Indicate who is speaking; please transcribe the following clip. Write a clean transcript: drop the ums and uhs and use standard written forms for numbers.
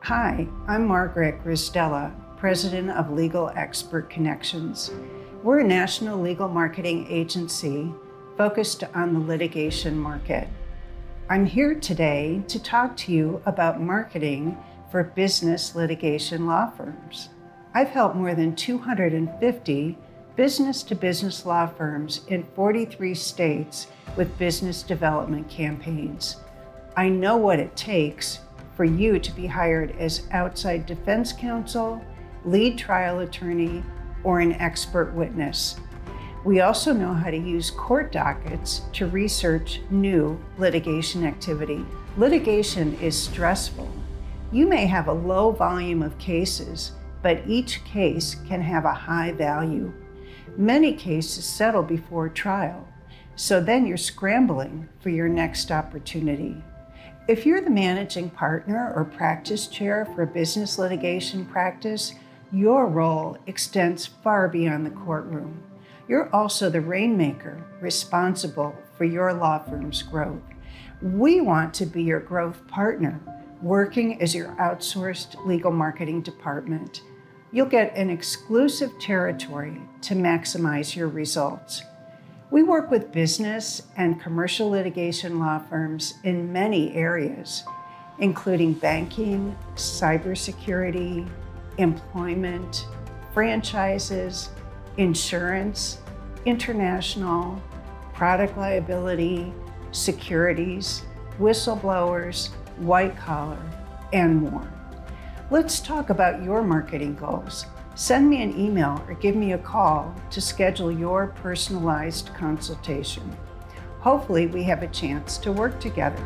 Speaker 1: Hi, I'm Margaret Grisdella, President of Legal Expert Connections. We're a national legal marketing agency focused on the litigation market. I'm here today to talk to you about marketing for business litigation law firms. I've helped more than 250 business-to-business law firms in 43 states with business development campaigns. I know what it takes for you to be hired as outside defense counsel, lead trial attorney, or an expert witness. We also know how to use court dockets to research new litigation activity. Litigation is stressful. You may have a low volume of cases, but each case can have a high value. Many cases settle before trial, so then you're scrambling for your next opportunity. If you're the managing partner or practice chair for a business litigation practice, your role extends far beyond the courtroom. You're also the rainmaker responsible for your law firm's growth. We want to be your growth partner, working as your outsourced legal marketing department. You'll get an exclusive territory to maximize your results. We work with business and commercial litigation law firms in many areas, including banking, cybersecurity, employment, franchises, insurance, international, product liability, securities, whistleblowers, white collar, and more. Let's talk about your marketing goals. Send me an email or give me a call to schedule your personalized consultation. Hopefully, we have a chance to work together.